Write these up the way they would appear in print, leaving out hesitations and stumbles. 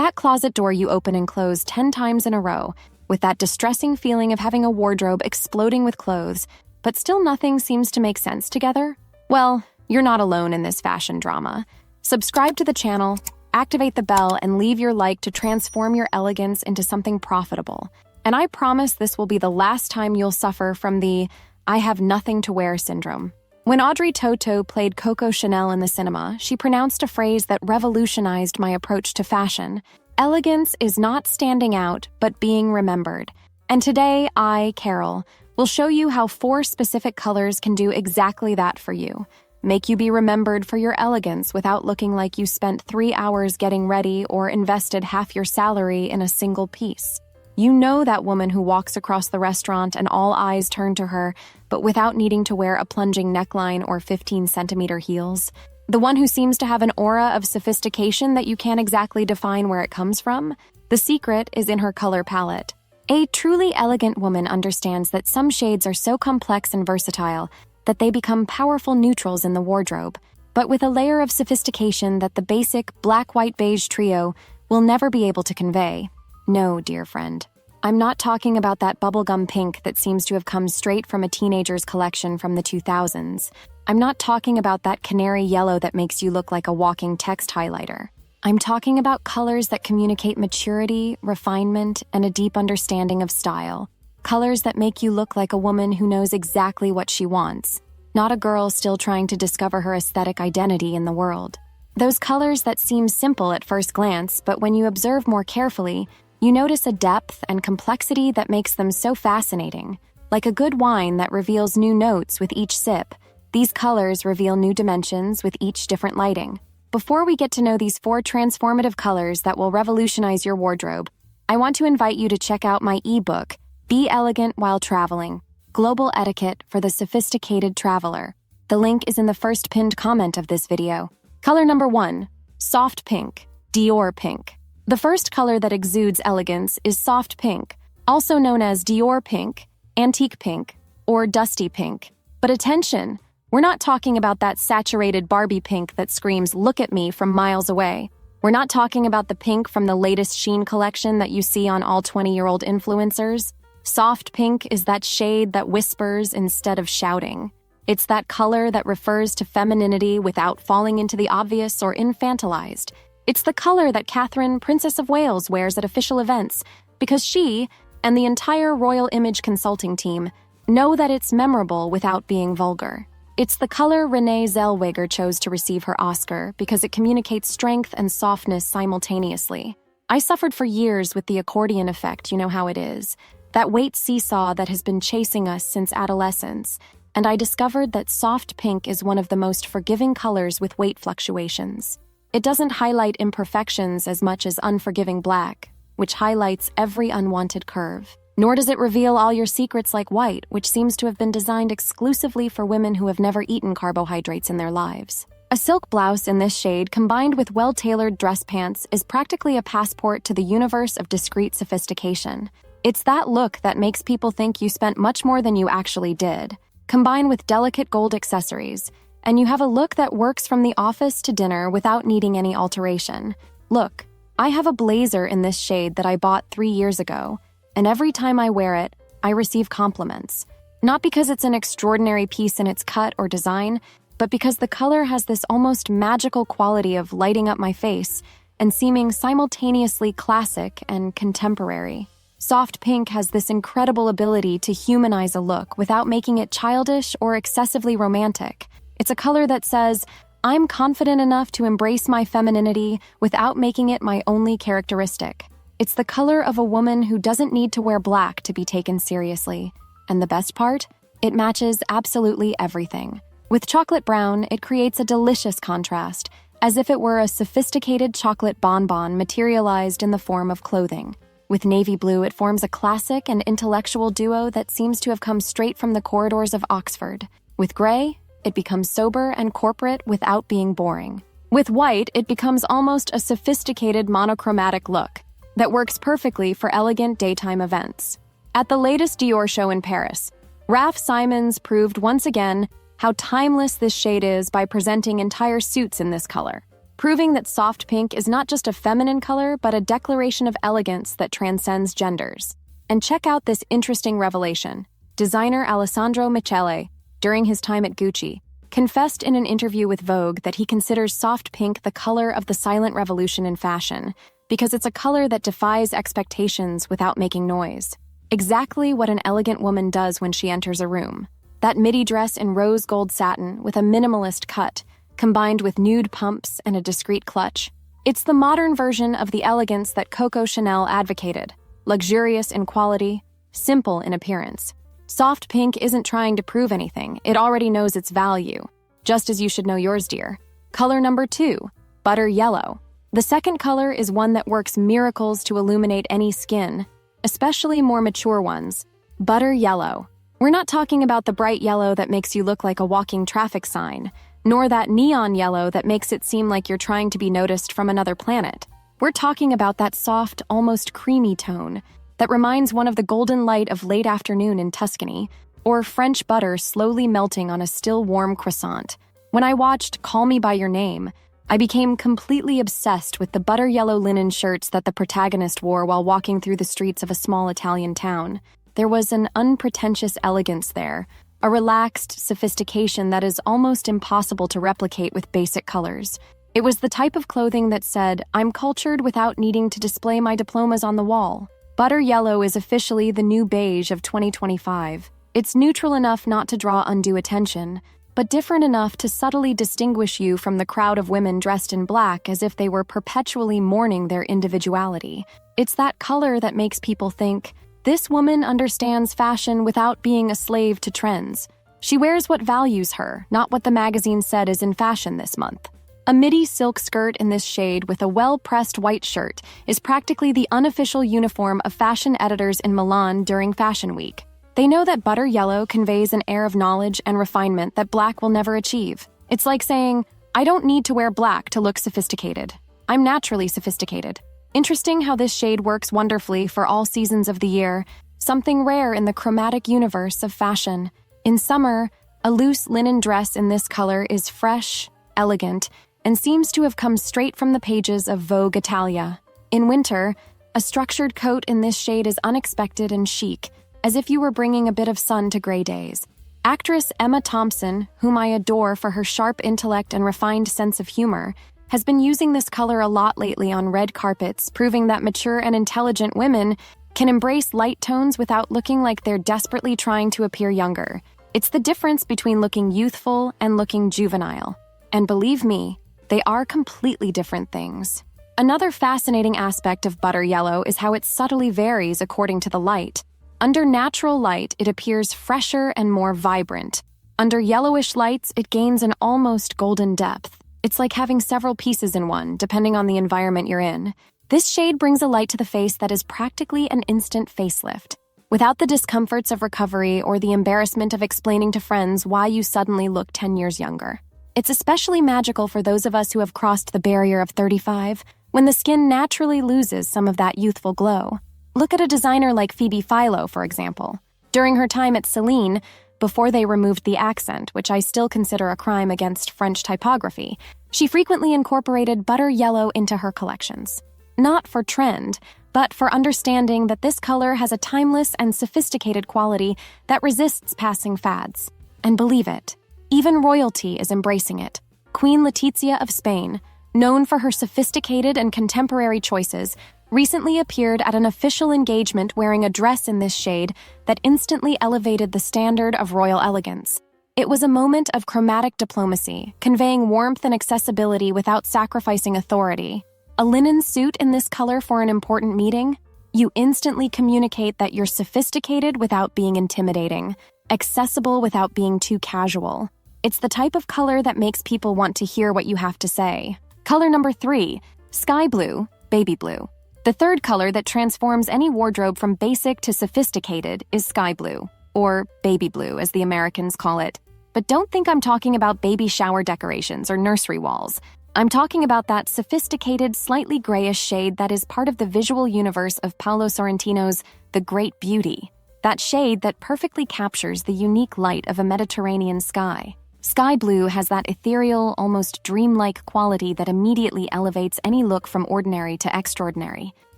that closet door you open and close 10 times in a row, with that distressing feeling of having a wardrobe exploding with clothes, but still nothing seems to make sense together? Well, you're not alone in this fashion drama. Subscribe to the channel, activate the bell, and leave your like to transform your elegance into something profitable. And I promise this will be the last time you'll suffer from the "I have nothing to wear" syndrome. When Audrey Tautou played Coco Chanel in the cinema, she pronounced a phrase that revolutionized my approach to fashion. Elegance is not standing out, but being remembered. And today, I, Carol, will show you how 4 specific colors can do exactly that for you. Make you be remembered for your elegance without looking like you spent 3 hours getting ready or invested half your salary in a single piece. You know that woman who walks across the restaurant and all eyes turn to her, but without needing to wear a plunging neckline or 15-centimeter heels. The one who seems to have an aura of sophistication that you can't exactly define where it comes from. The secret is in her color palette. A truly elegant woman understands that some shades are so complex and versatile that they become powerful neutrals in the wardrobe, but with a layer of sophistication that the basic black-white-beige trio will never be able to convey. No, dear friend. I'm not talking about that bubblegum pink that seems to have come straight from a teenager's collection from the 2000s. I'm not talking about that canary yellow that makes you look like a walking text highlighter. I'm talking about colors that communicate maturity, refinement, and a deep understanding of style. Colors that make you look like a woman who knows exactly what she wants, not a girl still trying to discover her aesthetic identity in the world. Those colors that seem simple at first glance, but when you observe more carefully, you notice a depth and complexity that makes them so fascinating. Like a good wine that reveals new notes with each sip, these colors reveal new dimensions with each different lighting. Before we get to know these 4 transformative colors that will revolutionize your wardrobe, I want to invite you to check out my ebook, Be Elegant While Traveling: Global Etiquette for the Sophisticated Traveler. The link is in the first pinned comment of this video. Color number 1, soft pink, Dior pink. The first color that exudes elegance is soft pink, also known as Dior pink, antique pink, or dusty pink. But attention, we're not talking about that saturated Barbie pink that screams "look at me" from miles away. We're not talking about the pink from the latest Shein collection that you see on all 20-year-old influencers. Soft pink is that shade that whispers instead of shouting. It's that color that refers to femininity without falling into the obvious or infantilized. It's the color that Catherine, Princess of Wales, wears at official events because she and the entire Royal Image Consulting team know that it's memorable without being vulgar. It's the color Renee Zellweger chose to receive her Oscar because it communicates strength and softness simultaneously. I suffered for years with the accordion effect, you know how it is, that weight seesaw that has been chasing us since adolescence, and I discovered that soft pink is one of the most forgiving colors with weight fluctuations. It doesn't highlight imperfections as much as unforgiving black, which highlights every unwanted curve. Nor does it reveal all your secrets like white, which seems to have been designed exclusively for women who have never eaten carbohydrates in their lives. A silk blouse in this shade combined with well-tailored dress pants is practically a passport to the universe of discreet sophistication. It's that look that makes people think you spent much more than you actually did. Combine with delicate gold accessories, and you have a look that works from the office to dinner without needing any alteration. Look, I have a blazer in this shade that I bought 3 years ago, and every time I wear it, I receive compliments. Not because it's an extraordinary piece in its cut or design, but because the color has this almost magical quality of lighting up my face and seeming simultaneously classic and contemporary. Soft pink has this incredible ability to humanize a look without making it childish or excessively romantic. It's a color that says, I'm confident enough to embrace my femininity without making it my only characteristic. It's the color of a woman who doesn't need to wear black to be taken seriously. And the best part? It matches absolutely everything. With chocolate brown, it creates a delicious contrast, as if it were a sophisticated chocolate bonbon materialized in the form of clothing. With navy blue, it forms a classic and intellectual duo that seems to have come straight from the corridors of Oxford. With gray, it becomes sober and corporate without being boring. With white, it becomes almost a sophisticated monochromatic look that works perfectly for elegant daytime events. At the latest Dior show in Paris, Raf Simons proved once again how timeless this shade is by presenting entire suits in this color. proving that soft pink is not just a feminine color, but a declaration of elegance that transcends genders. And check out this interesting revelation. Designer Alessandro Michele, during his time at Gucci, confessed in an interview with Vogue that he considers soft pink the color of the silent revolution in fashion, because it's a color that defies expectations without making noise. Exactly what an elegant woman does when she enters a room. That midi dress in rose gold satin with a minimalist cut, combined with nude pumps and a discreet clutch. It's the modern version of the elegance that Coco Chanel advocated, luxurious in quality, simple in appearance. Soft pink isn't trying to prove anything, it already knows its value, just as you should know yours, dear. Color number 2, butter yellow. The second color is one that works miracles to illuminate any skin, especially more mature ones. Butter yellow. We're not talking about the bright yellow that makes you look like a walking traffic sign, nor that neon yellow that makes it seem like you're trying to be noticed from another planet. We're talking about that soft, almost creamy tone that reminds one of the golden light of late afternoon in Tuscany, or French butter slowly melting on a still warm croissant. When I watched Call Me By Your Name, I became completely obsessed with the butter yellow linen shirts that the protagonist wore while walking through the streets of a small Italian town. There was an unpretentious elegance there, a relaxed sophistication that is almost impossible to replicate with basic colors. It was the type of clothing that said, I'm cultured without needing to display my diplomas on the wall. Butter yellow is officially the new beige of 2025. It's neutral enough not to draw undue attention, but different enough to subtly distinguish you from the crowd of women dressed in black as if they were perpetually mourning their individuality. It's that color that makes people think, this woman understands fashion without being a slave to trends. She wears what values her, not what the magazine said is in fashion this month. A midi silk skirt in this shade with a well-pressed white shirt is practically the unofficial uniform of fashion editors in Milan during Fashion Week. They know that butter yellow conveys an air of knowledge and refinement that black will never achieve. It's like saying, I don't need to wear black to look sophisticated. I'm naturally sophisticated. Interesting how this shade works wonderfully for all seasons of the year, something rare in the chromatic universe of fashion. In summer, a loose linen dress in this color is fresh, elegant, and seems to have come straight from the pages of Vogue Italia. In winter, a structured coat in this shade is unexpected and chic, as if you were bringing a bit of sun to gray days. Actress Emma Thompson, whom I adore for her sharp intellect and refined sense of humor, has been using this color a lot lately on red carpets, proving that mature and intelligent women can embrace light tones without looking like they're desperately trying to appear younger. It's the difference between looking youthful and looking juvenile. And believe me, they are completely different things. Another fascinating aspect of butter yellow is how it subtly varies according to the light. Under natural light, it appears fresher and more vibrant. Under yellowish lights, it gains an almost golden depth. It's like having several pieces in one, depending on the environment you're in. This shade brings a light to the face that is practically an instant facelift, without the discomforts of recovery or the embarrassment of explaining to friends why you suddenly look 10 years younger. It's especially magical for those of us who have crossed the barrier of 35, when the skin naturally loses some of that youthful glow. Look at a designer like Phoebe Philo, for example. During her time at Celine, before they removed the accent, which I still consider a crime against French typography, she frequently incorporated butter yellow into her collections. Not for trend, but for understanding that this color has a timeless and sophisticated quality that resists passing fads. And believe it, even royalty is embracing it. Queen Letizia of Spain, known for her sophisticated and contemporary choices, recently appeared at an official engagement wearing a dress in this shade that instantly elevated the standard of royal elegance. It was a moment of chromatic diplomacy, conveying warmth and accessibility without sacrificing authority. A linen suit in this color for an important meeting? You instantly communicate that you're sophisticated without being intimidating, accessible without being too casual. It's the type of color that makes people want to hear what you have to say. Color number 3, sky blue, baby blue. The third color that transforms any wardrobe from basic to sophisticated is sky blue, or baby blue as the Americans call it. But don't think I'm talking about baby shower decorations or nursery walls. I'm talking about that sophisticated, slightly grayish shade that is part of the visual universe of Paolo Sorrentino's The Great Beauty. That shade that perfectly captures the unique light of a Mediterranean sky. Sky blue has that ethereal, almost dreamlike quality that immediately elevates any look from ordinary to extraordinary.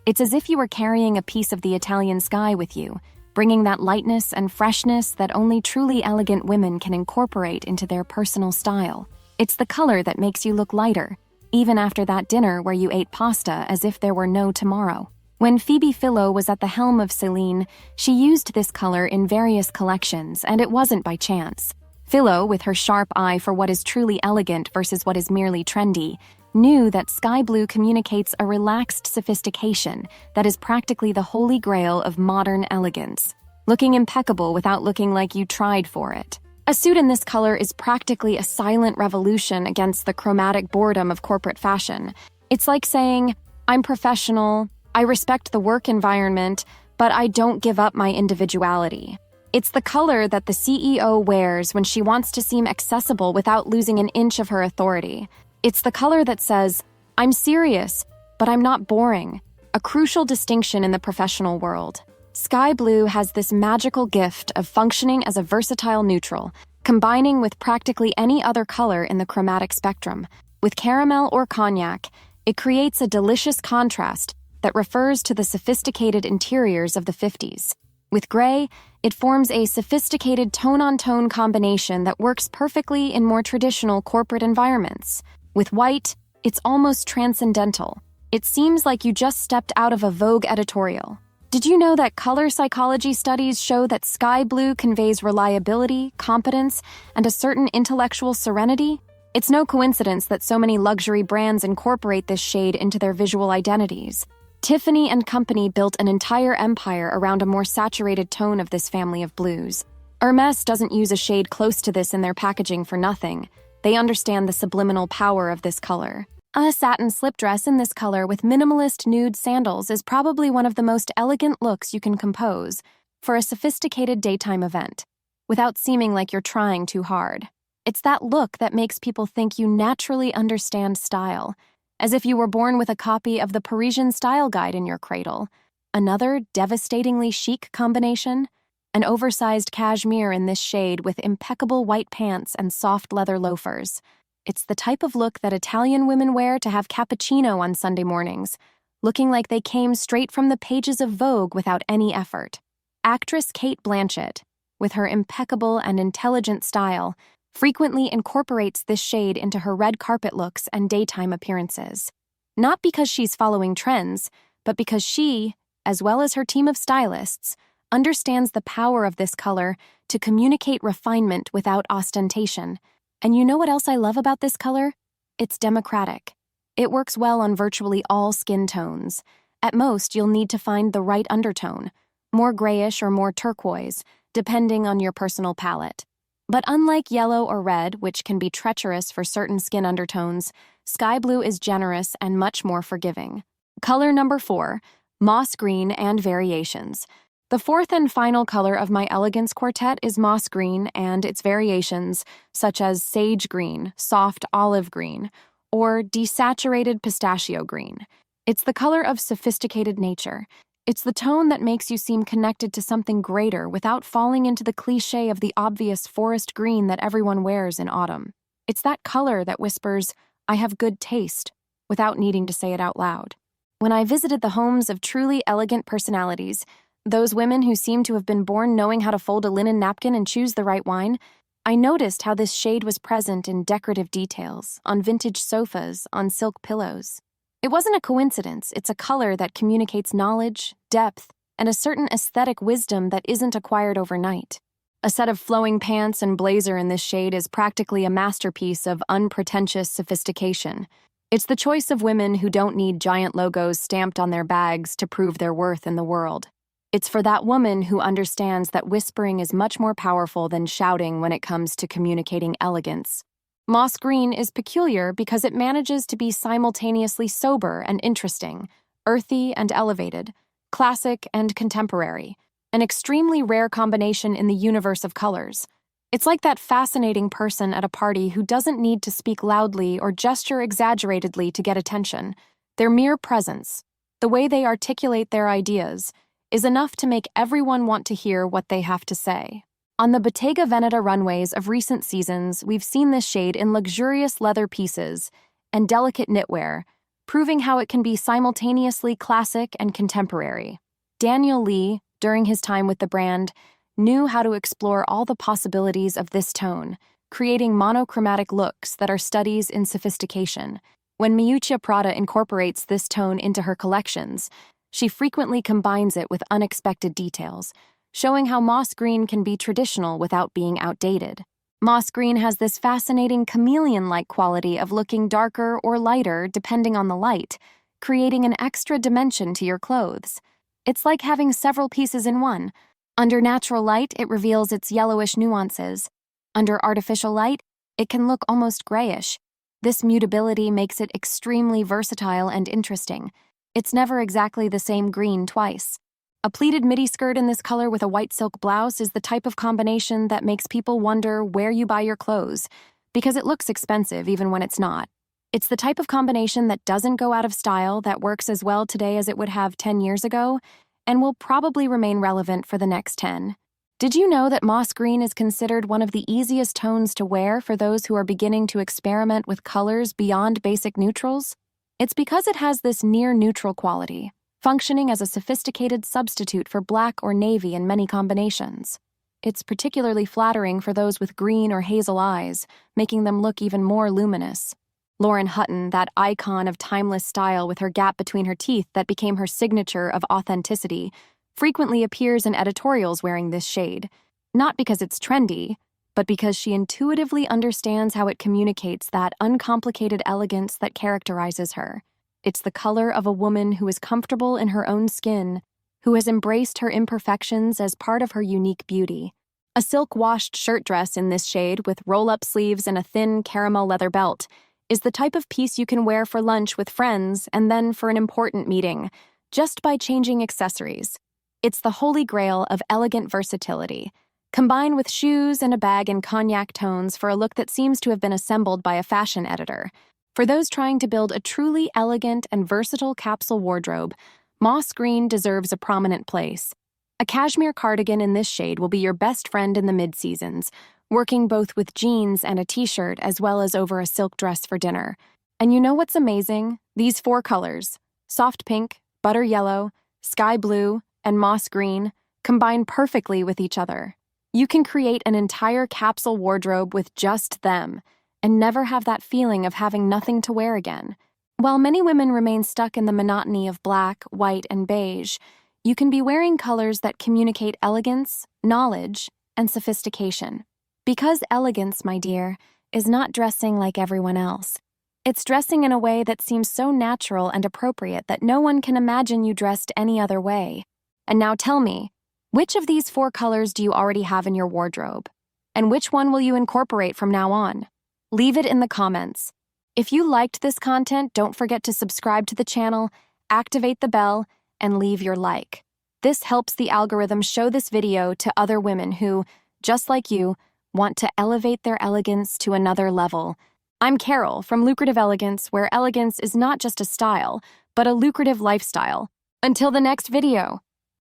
It's as if you were carrying a piece of the Italian sky with you, bringing that lightness and freshness that only truly elegant women can incorporate into their personal style. It's the color that makes you look lighter, even after that dinner where you ate pasta as if there were no tomorrow. When Phoebe Philo was at the helm of Celine, she used this color in various collections, and it wasn't by chance. Philo, with her sharp eye for what is truly elegant versus what is merely trendy, knew that sky blue communicates a relaxed sophistication that is practically the holy grail of modern elegance, looking impeccable without looking like you tried for it. A suit in this color is practically a silent revolution against the chromatic boredom of corporate fashion. It's like saying, I'm professional, I respect the work environment, but I don't give up my individuality. It's the color that the CEO wears when she wants to seem accessible without losing an inch of her authority. It's the color that says, I'm serious, but I'm not boring, a crucial distinction in the professional world. Sky blue has this magical gift of functioning as a versatile neutral, combining with practically any other color in the chromatic spectrum. With caramel or cognac, it creates a delicious contrast that refers to the sophisticated interiors of the 50s. With gray, it forms a sophisticated tone-on-tone combination that works perfectly in more traditional corporate environments. With white, it's almost transcendental. It seems like you just stepped out of a Vogue editorial. Did you know that color psychology studies show that sky blue conveys reliability, competence, and a certain intellectual serenity? It's no coincidence that so many luxury brands incorporate this shade into their visual identities. Tiffany & Company built an entire empire around a more saturated tone of this family of blues. Hermès doesn't use a shade close to this in their packaging for nothing. They understand the subliminal power of this color. A satin slip dress in this color with minimalist nude sandals is probably one of the most elegant looks you can compose for a sophisticated daytime event, without seeming like you're trying too hard. It's that look that makes people think you naturally understand style, as if you were born with a copy of the Parisian Style Guide in your cradle. Another devastatingly chic combination? An oversized cashmere in this shade with impeccable white pants and soft leather loafers. It's the type of look that Italian women wear to have cappuccino on Sunday mornings, looking like they came straight from the pages of Vogue without any effort. Actress Cate Blanchett, with her impeccable and intelligent style, frequently incorporates this shade into her red carpet looks and daytime appearances. Not because she's following trends, but because she, as well as her team of stylists, understands the power of this color to communicate refinement without ostentation. And you know what else I love about this color? It's democratic. It works well on virtually all skin tones. At most, you'll need to find the right undertone, more grayish or more turquoise, depending on your personal palette. But unlike yellow or red, which can be treacherous for certain skin undertones, sky blue is generous and much more forgiving. Color number 4, moss green and variations. The fourth and final color of my Elegance quartet is moss green and its variations, such as sage green, soft olive green, or desaturated pistachio green. It's the color of sophisticated nature. It's the tone that makes you seem connected to something greater without falling into the cliché of the obvious forest green that everyone wears in autumn. It's that color that whispers, I have good taste, without needing to say it out loud. When I visited the homes of truly elegant personalities, those women who seem to have been born knowing how to fold a linen napkin and choose the right wine, I noticed how this shade was present in decorative details, on vintage sofas, on silk pillows. It wasn't a coincidence. It's a color that communicates knowledge, depth, and a certain aesthetic wisdom that isn't acquired overnight. A set of flowing pants and blazer in this shade is practically a masterpiece of unpretentious sophistication. It's the choice of women who don't need giant logos stamped on their bags to prove their worth in the world. It's for that woman who understands that whispering is much more powerful than shouting when it comes to communicating elegance. Moss green is peculiar because it manages to be simultaneously sober and interesting, earthy and elevated, classic and contemporary, an extremely rare combination in the universe of colors. It's like that fascinating person at a party who doesn't need to speak loudly or gesture exaggeratedly to get attention. Their mere presence, the way they articulate their ideas, is enough to make everyone want to hear what they have to say. On the Bottega Veneta runways of recent seasons, we've seen this shade in luxurious leather pieces and delicate knitwear, proving how it can be simultaneously classic and contemporary. Daniel Lee, during his time with the brand, knew how to explore all the possibilities of this tone, creating monochromatic looks that are studies in sophistication. When Miuccia Prada incorporates this tone into her collections, she frequently combines it with unexpected details, showing how moss green can be traditional without being outdated. Moss green has this fascinating chameleon-like quality of looking darker or lighter depending on the light, creating an extra dimension to your clothes. It's like having several pieces in one. Under natural light, it reveals its yellowish nuances. Under artificial light, it can look almost grayish. This mutability makes it extremely versatile and interesting. It's never exactly the same green twice. A pleated midi skirt in this color with a white silk blouse is the type of combination that makes people wonder where you buy your clothes, because it looks expensive even when it's not. It's the type of combination that doesn't go out of style, that works as well today as it would have 10 years ago, and will probably remain relevant for the next 10. Did you know that moss green is considered one of the easiest tones to wear for those who are beginning to experiment with colors beyond basic neutrals? It's because it has this near-neutral quality, functioning as a sophisticated substitute for black or navy in many combinations. It's particularly flattering for those with green or hazel eyes, making them look even more luminous. Lauren Hutton, that icon of timeless style with her gap between her teeth that became her signature of authenticity, frequently appears in editorials wearing this shade, not because it's trendy, but because she intuitively understands how it communicates that uncomplicated elegance that characterizes her. It's the color of a woman who is comfortable in her own skin, who has embraced her imperfections as part of her unique beauty. A silk-washed shirt dress in this shade with roll-up sleeves and a thin caramel leather belt is the type of piece you can wear for lunch with friends and then for an important meeting, just by changing accessories. It's the holy grail of elegant versatility. Combine with shoes and a bag in cognac tones for a look that seems to have been assembled by a fashion editor. For those trying to build a truly elegant and versatile capsule wardrobe, moss green deserves a prominent place. A cashmere cardigan in this shade will be your best friend in the mid-seasons, working both with jeans and a t-shirt as well as over a silk dress for dinner. And you know what's amazing? These 4 colors, soft pink, butter yellow, sky blue, and moss green, combine perfectly with each other. You can create an entire capsule wardrobe with just them, and never have that feeling of having nothing to wear again. While many women remain stuck in the monotony of black, white, and beige, you can be wearing colors that communicate elegance, knowledge, and sophistication. Because elegance, my dear, is not dressing like everyone else. It's dressing in a way that seems so natural and appropriate that no one can imagine you dressed any other way. And now tell me, which of these 4 colors do you already have in your wardrobe? And which one will you incorporate from now on? Leave it in the comments. If you liked this content, don't forget to subscribe to the channel, activate the bell, and leave your like. This helps the algorithm show this video to other women who, just like you, want to elevate their elegance to another level. I'm Carol from Lucrative Elegance, where elegance is not just a style, but a lucrative lifestyle. Until the next video.